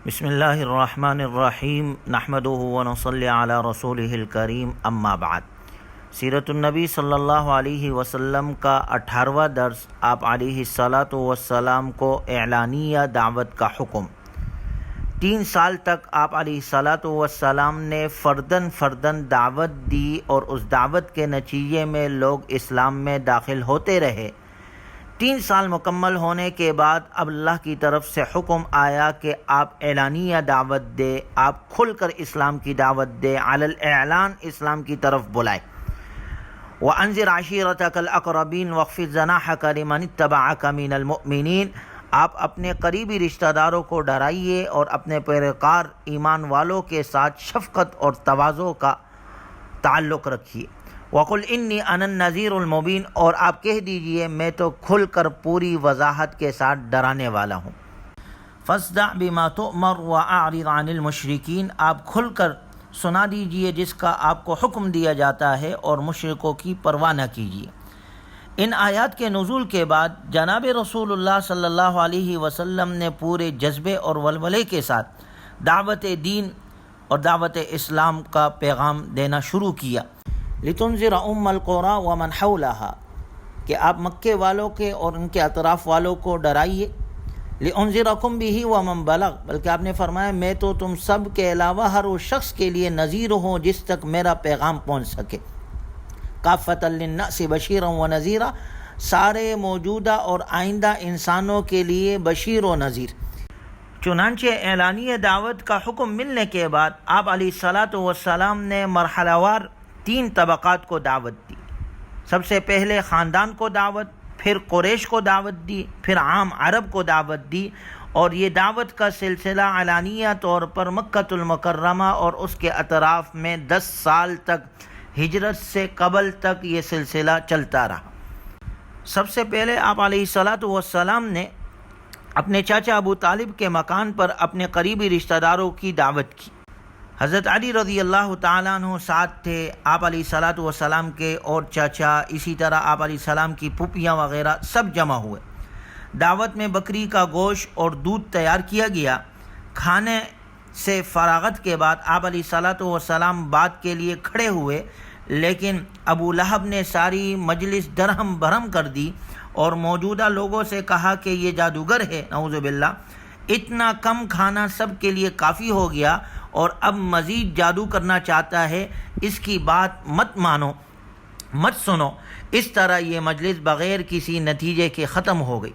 بسم اللہ الرحمن الرحیم نحمدہ ونصلی علی رسولہ الکریم اما بعد۔ سیرت النبی صلی اللہ علیہ وسلم کا 18واں درس آپ علیہ الصلاۃ والسلام کو اعلانیہ دعوت کا حکم۔ 3 سال تک آپ علیہ الصلاۃ والسلام نے فرداً دعوت دی اور اس دعوت کے نتیجے میں لوگ اسلام میں داخل ہوتے رہے۔ 3 سال مکمل ہونے کے بعد اب اللہ کی طرف سے حکم آیا کہ آپ اعلانیہ دعوت دے، آپ کھل کر اسلام کی دعوت دے، علی الاعلان اسلام کی طرف بلائے۔ وَأَنذِرْ عَشِيرَتَكَ الْأَقْرَبِينَ وَاخْفِضْ جَنَاحَكَ لِمَنِ اتَّبَعَكَ مِنَ الْمُؤْمِنِينَ۔ آپ اپنے قریبی رشتہ داروں کو ڈرائیے اور اپنے پیروکار ایمان والوں کے ساتھ شفقت اور تواضع کا تعلق رکھیے۔ وَقُلْ إِنِّي أَنَا النَّذِيرُ الْمُبِينُ، اور آپ کہہ دیجئے میں تو کھل کر پوری وضاحت کے ساتھ ڈرانے والا ہوں۔ فَاصْدَعْ بِمَا تُؤْمَرُ وَأَعْرِضْ عَنِ الْمُشْرِكِينَ، آپ کھل کر سنا دیجئے جس کا آپ کو حکم دیا جاتا ہے اور مشرکوں کی پرواہ نہ کیجئے۔ ان آیات کے نزول کے بعد جناب رسول اللہ صلی اللہ علیہ وسلم نے پورے جذبے اور ولولے کے ساتھ دعوت دین اور دعوت اسلام کا پیغام دینا شروع کیا۔ لِتُنذِرَ أُمَّ الْقُرَىٰ وَمَنْ حَوْلَهَا، کہ آپ مکے والوں کے اور ان کے اطراف والوں کو ڈرائیے۔ لِأُنذِرَكُمْ بِهِ وَمَنْ بَلَغَ، بلکہ آپ نے فرمایا میں تو تم سب کے علاوہ ہر اس شخص کے لیے نذیر ہوں جس تک میرا پیغام پہنچ سکے۔ کافۃ للناس بشیرا ونذیرا، سارے موجودہ اور آئندہ انسانوں کے لیے بشیر و نذیر۔ چنانچہ اعلانیہ دعوت کا حکم ملنے کے بعد آپ علیہ الصلاۃ والسلام نے مرحلہ وار 3 طبقات کو دعوت دی۔ سب سے پہلے خاندان کو دعوت، پھر قریش کو دعوت دی، پھر عام عرب کو دعوت دی، اور یہ دعوت کا سلسلہ علانیہ طور پر مکۃ المکرمہ اور اس کے اطراف میں 10 سال تک ہجرت سے قبل تک یہ سلسلہ چلتا رہا۔ سب سے پہلے آپ علیہ الصلاۃ والسلام نے اپنے چاچا ابو طالب کے مکان پر اپنے قریبی رشتہ داروں کی دعوت کی۔ حضرت علی رضی اللہ تعالیٰ عنہ ساتھ تھے، آپ علیہ الصلاۃ والسلام کے اور چاچا، اسی طرح آپ علیہ السلام کی پھوپھیاں وغیرہ سب جمع ہوئے۔ دعوت میں بکری کا گوشت اور دودھ تیار کیا گیا۔ کھانے سے فراغت کے بعد آپ علیہ الصلاۃ والسلام بات کے لیے کھڑے ہوئے، لیکن ابو لہب نے ساری مجلس درہم برہم کر دی اور موجودہ لوگوں سے کہا کہ یہ جادوگر ہے، نعوذ باللہ، اتنا کم کھانا سب کے لیے کافی ہو گیا اور اب مزید جادو کرنا چاہتا ہے، اس کی بات مت مانو، مت سنو۔ اس طرح یہ مجلس بغیر کسی نتیجے کے ختم ہو گئی۔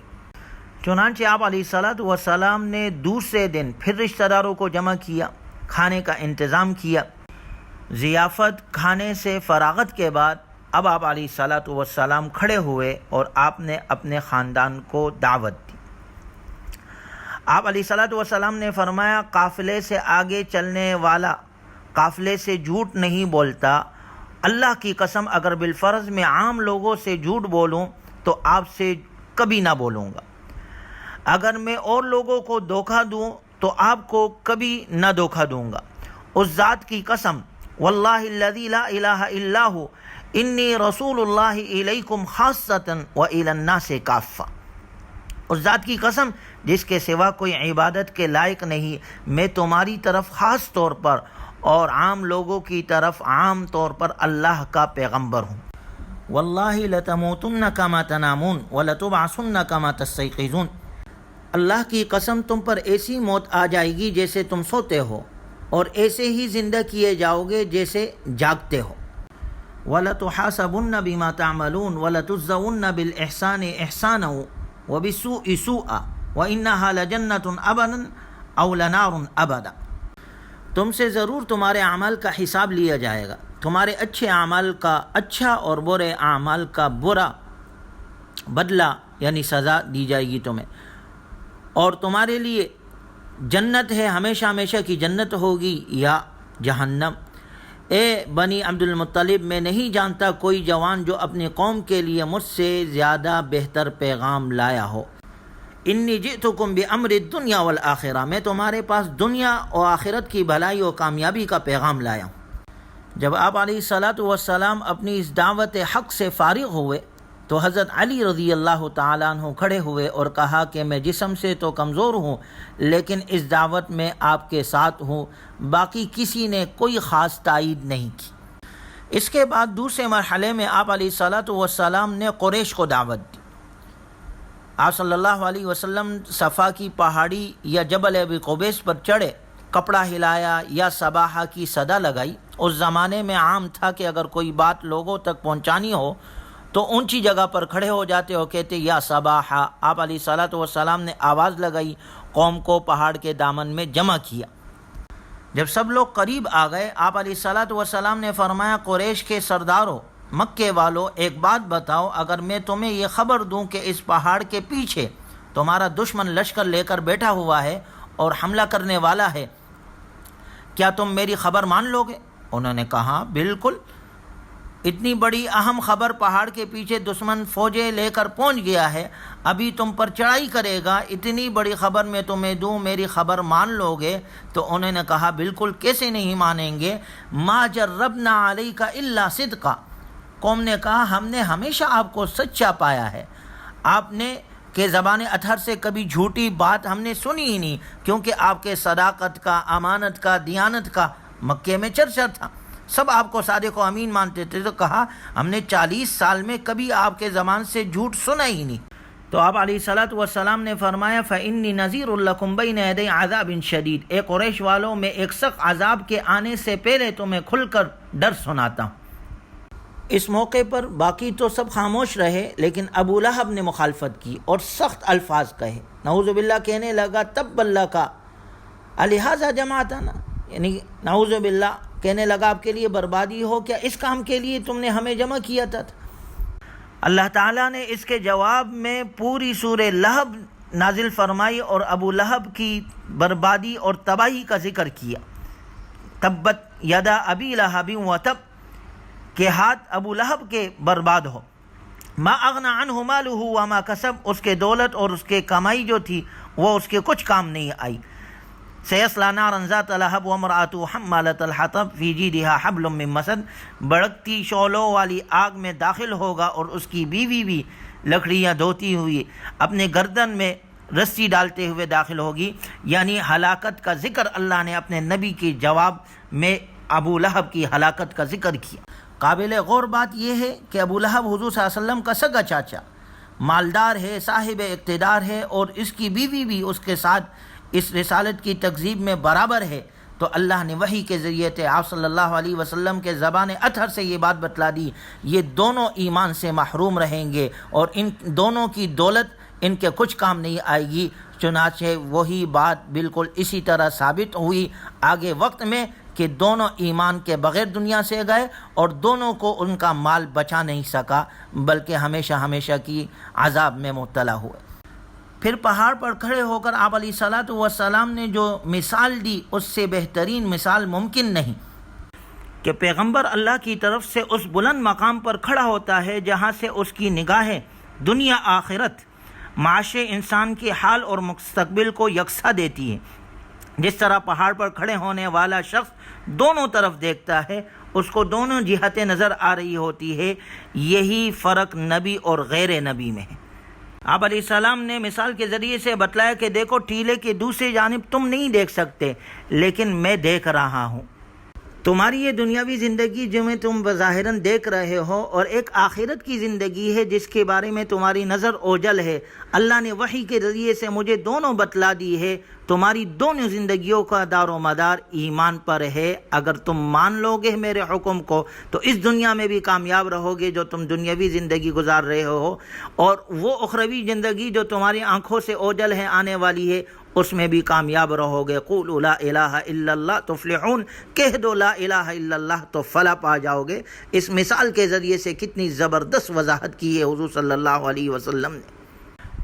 چنانچہ آپ علیہ الصلاۃ والسلام نے دوسرے دن پھر رشتہ داروں کو جمع کیا، کھانے کا انتظام کیا۔ ضیافت کھانے سے فراغت کے بعد اب آپ علیہ الصلاۃ والسلام کھڑے ہوئے اور آپ نے اپنے خاندان کو دعوت دی۔ آپ علیہ الصلاۃ والسلام نے فرمایا قافلے سے آگے چلنے والا قافلے سے جھوٹ نہیں بولتا۔ اللہ کی قسم اگر بالفرض میں عام لوگوں سے جھوٹ بولوں تو آپ سے کبھی نہ بولوں گا، اگر میں اور لوگوں کو دھوکہ دوں تو آپ کو کبھی نہ دھوکہ دوں گا۔ اس ذات کی قسم، واللہ الذی لا الہ الا ہو، انی رسول اللہ الیکم خاصۃ والی الناس کافہ۔ اس ذات کی قسم جس کے سوا کوئی عبادت کے لائق نہیں، میں تمہاری طرف خاص طور پر اور عام لوگوں کی طرف عام طور پر اللہ کا پیغمبر ہوں۔ واللہ لتموتن کما تنامون ولتبعثن کما تستيقظون، اللہ کی قسم تم پر ایسی موت آ جائے گی جیسے تم سوتے ہو اور ایسے ہی زندہ کیے جاؤ گے جیسے جاگتے ہو۔ وَلَتُحَاسَبُنَّ بِمَا تَعْمَلُونَ وَلَتُجْزَوُنَّ بِالْإِحْسَانِ إِحْسَانًا وَبِالسُّوءِ سُوءًا وَإِنَّهَا لَجَنَّةٌ أَبَدًا أَوْ لَنَارٌ أَبَدًا، تم سے ضرور تمہارے اعمال کا حساب لیا جائے گا، تمہارے اچھے اعمال کا اچھا اور برے اعمال کا برا بدلہ یعنی سزا دی جائے گی تمہیں، اور تمہارے لیے جنت ہے، ہمیشہ ہمیشہ کی جنت ہوگی یا جہنم۔ اے بنی عبد المطلب، میں نہیں جانتا کوئی جوان جو اپنی قوم کے لیے مجھ سے زیادہ بہتر پیغام لایا ہو۔ انی جئتکم بامر الدنیا والآخرہ، میں تمہارے پاس دنیا اور آخرت کی بھلائی اور کامیابی کا پیغام لایا ہوں۔ جب آپ علیہ الصلاۃ والسلام اپنی اس دعوت حق سے فارغ ہوئے تو حضرت علی رضی اللہ تعالیٰ عنہ کھڑے ہوئے اور کہا کہ میں جسم سے تو کمزور ہوں لیکن اس دعوت میں آپ کے ساتھ ہوں۔ باقی کسی نے کوئی خاص تائید نہیں کی۔ اس کے بعد دوسرے مرحلے میں آپ علیہ الصلاۃ والسلام نے قریش کو دعوت دی۔ آپ صلی اللہ علیہ وسلم صفا کی پہاڑی یا جبل ابی قبیس پر چڑھے، کپڑا ہلایا یا صباحہ کی صدا لگائی۔ اس زمانے میں عام تھا کہ اگر کوئی بات لوگوں تک پہنچانی ہو تو اونچی جگہ پر کھڑے ہو جاتے اور کہتے یا صباحہ۔ آپ علیہ الصلاۃ والسلام نے آواز لگائی، قوم کو پہاڑ کے دامن میں جمع کیا۔ جب سب لوگ قریب آ گئے، آپ علیہ الصلاۃ والسلام نے فرمایا قریش کے سرداروں، مکے والوں، ایک بات بتاؤ، اگر میں تمہیں یہ خبر دوں کہ اس پہاڑ کے پیچھے تمہارا دشمن لشکر لے کر بیٹھا ہوا ہے اور حملہ کرنے والا ہے، کیا تم میری خبر مان لو گے؟ انہوں نے کہا بالکل، اتنی بڑی اہم خبر، پہاڑ کے پیچھے دشمن فوجیں لے کر پہنچ گیا ہے، ابھی تم پر چڑھائی کرے گا، اتنی بڑی خبر میں تمہیں دوں، میری خبر مان لو گے؟ تو انہوں نے کہا بالکل، کیسے نہیں مانیں گے، ما جربنا علیک الا صدقا۔ قوم نے کہا ہم نے ہمیشہ آپ کو سچا پایا ہے، آپ نے کہ زبان اطہر سے کبھی جھوٹی بات ہم نے سنی ہی نہیں، کیونکہ آپ کے صداقت کا، امانت کا، دیانت کا مکے میں چرچا تھا، سب آپ کو صادق و امین مانتے تھے۔ تو کہا ہم نے 40 سال میں کبھی آپ کے زبان سے جھوٹ سنا ہی نہیں۔ تو آپ علیہ الصلاۃ والسلام نے فرمایا فإنی نذیر لکم بین یدی عذاب شدید، اے قریش والوں، میں ایک سخت عذاب کے آنے سے پہلے تمہیں کھل کر ڈر سناتا ہوں۔ اس موقع پر باقی تو سب خاموش رہے، لیکن ابو لہب نے مخالفت کی اور سخت الفاظ کہے، نعوذ باللہ، کہنے لگا تب اللہ کا الہذا جماعتنا، یعنی نعوذ باللہ کہنے لگا آپ کے لیے بربادی ہو، کیا اس کام کے لیے تم نے ہمیں جمع کیا تھا؟ اللہ تعالیٰ نے اس کے جواب میں پوری سورہ لہب نازل فرمائی اور ابو لہب کی بربادی اور تباہی کا ذکر کیا۔ تبت یدا ابی لہب وتب، کہ ہاتھ ابو لہب کے برباد ہو۔ ما اغنى عنہ مالہ وما کسب، اس کے دولت اور اس کے کمائی جو تھی وہ اس کے کچھ کام نہیں آئی۔ سیصلی نارا ذات لہب وامرأتہ حمالۃ الحطب فی جیدہا حبل من مسد، بھڑکتی شعلوں والی آگ میں داخل ہوگا اور اس کی بیوی بھی لکڑیاں دھوتی ہوئی اپنے گردن میں رسی ڈالتے ہوئے داخل ہوگی۔ یعنی ہلاکت کا ذکر اللہ نے اپنے نبی کے جواب میں ابو لہب کی ہلاکت کا ذکر کیا۔ قابل غور بات یہ ہے کہ ابو لہب حضور صلی اللہ علیہ وسلم کا سگا چاچا، مالدار ہے، صاحب اقتدار ہے، اور اس کی بیوی بھی اس کے ساتھ اس رسالت کی تکذیب میں برابر ہے۔ تو اللہ نے وحی کے ذریعے سے آپ صلی اللہ علیہ وسلم کے زبان اطہر سے یہ بات بتلا دی، یہ دونوں ایمان سے محروم رہیں گے اور ان دونوں کی دولت ان کے کچھ کام نہیں آئے گی۔ چنانچہ وہی بات بالکل اسی طرح ثابت ہوئی آگے وقت میں کہ دونوں ایمان کے بغیر دنیا سے گئے اور دونوں کو ان کا مال بچا نہیں سکا، بلکہ ہمیشہ ہمیشہ کی عذاب میں مبتلا ہوئے۔ پھر پہاڑ پر کھڑے ہو کر آپ علیہ الصلاۃ والسلام نے جو مثال دی، اس سے بہترین مثال ممکن نہیں کہ پیغمبر اللہ کی طرف سے اس بلند مقام پر کھڑا ہوتا ہے جہاں سے اس کی نگاہیں دنیا آخرت، معاش انسان کے حال اور مستقبل کو یکساں دیتی ہے۔ جس طرح پہاڑ پر کھڑے ہونے والا شخص دونوں طرف دیکھتا ہے، اس کو دونوں جہتیں نظر آ رہی ہوتی ہے، یہی فرق نبی اور غیر نبی میں ہے۔ آپ علیہ السلام نے مثال کے ذریعے سے بتلایا کہ دیکھو، ٹیلے کی دوسری جانب تم نہیں دیکھ سکتے، لیکن میں دیکھ رہا ہوں۔ تمہاری یہ دنیاوی زندگی جو میں تم بظاہراً دیکھ رہے ہو، اور ایک آخرت کی زندگی ہے جس کے بارے میں تمہاری نظر اوجل ہے، اللہ نے وحی کے ذریعے سے مجھے دونوں بتلا دی ہے۔ تمہاری دونوں زندگیوں کا دار و مدار ایمان پر ہے۔ اگر تم مان لو گے میرے حکم کو تو اس دنیا میں بھی کامیاب رہو گے جو تم دنیاوی زندگی گزار رہے ہو، اور وہ اخروی زندگی جو تمہاری آنکھوں سے اوجل ہے، آنے والی ہے، اس میں بھی کامیاب رہو گے۔ قولوا لا الہ الا اللہ تفلحون، کہہ دو لا الہ الا اللہ تو فلاح پا جاؤ گے۔ اس مثال کے ذریعے سے کتنی زبردست وضاحت کی ہے حضور صلی اللہ علیہ وسلم نے۔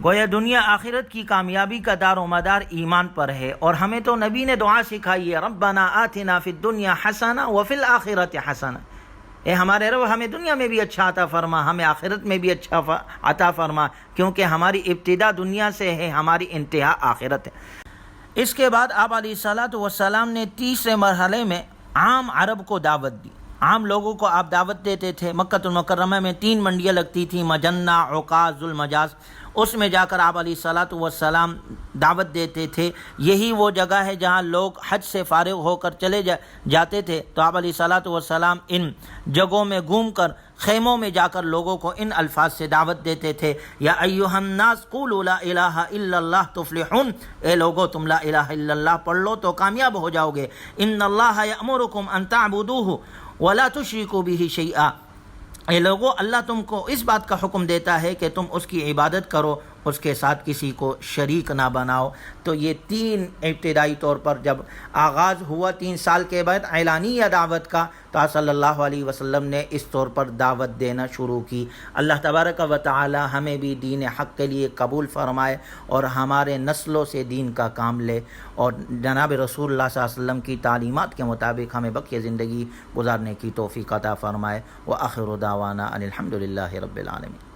گویا دنیا آخرت کی کامیابی کا دار و مدار ایمان پر ہے، اور ہمیں تو نبی نے دعا سکھائی ہے، ربنا آتنا فی الدنیا حسنہ وفی الآخرۃ حسنہ، اے ہمارے رب ہمیں دنیا میں بھی اچھا عطا فرما، ہمیں آخرت میں بھی اچھا عطا فرما، کیونکہ ہماری ابتدا دنیا سے ہے، ہماری انتہا آخرت ہے۔ اس کے بعد آپ علیہ الصلاۃ والسلام نے تیسرے مرحلے میں عام عرب کو دعوت دی۔ عام لوگوں کو آپ دعوت دیتے تھے۔ مکۃ المکرمہ میں 3 منڈیاں لگتی تھیں، مجنہ، عکاظ، ذوالمجاز، اس میں جا کر آپ علیہ الصلاۃ والسلام دعوت دیتے تھے۔ یہی وہ جگہ ہے جہاں لوگ حج سے فارغ ہو کر چلے جاتے تھے، تو آپ علیہ الصلاۃ والسلام ان جگہوں میں گھوم کر خیموں میں جا کر لوگوں کو ان الفاظ سے دعوت دیتے تھے، یا ایھا الناس قولوا لا الہ الا اللہ تفلحون، اے لوگو تم لا الہ الا اللہ پڑھ لو تو کامیاب ہو جاؤ گے۔ ان اللہ یأمرکم ان تعبدوہ ولا تشرکوا بہ شیئا، اے لوگو اللہ تم کو اس بات کا حکم دیتا ہے کہ تم اس کی عبادت کرو، اس کے ساتھ کسی کو شریک نہ بناؤ۔ تو یہ 3 ابتدائی طور پر جب آغاز ہوا 3 سال کے بعد اعلانیہ دعوت کا، تو آپ صلی اللہ علیہ وسلم نے اس طور پر دعوت دینا شروع کی۔ اللہ تبارک و تعالی ہمیں بھی دین حق کے لیے قبول فرمائے اور ہمارے نسلوں سے دین کا کام لے، اور جناب رسول اللہ صلی اللہ علیہ وسلم کی تعلیمات کے مطابق ہمیں بقیہ زندگی گزارنے کی توفیق عطا فرمائے۔ وآخر دعوانا ان الحمد للہ رب العالمین۔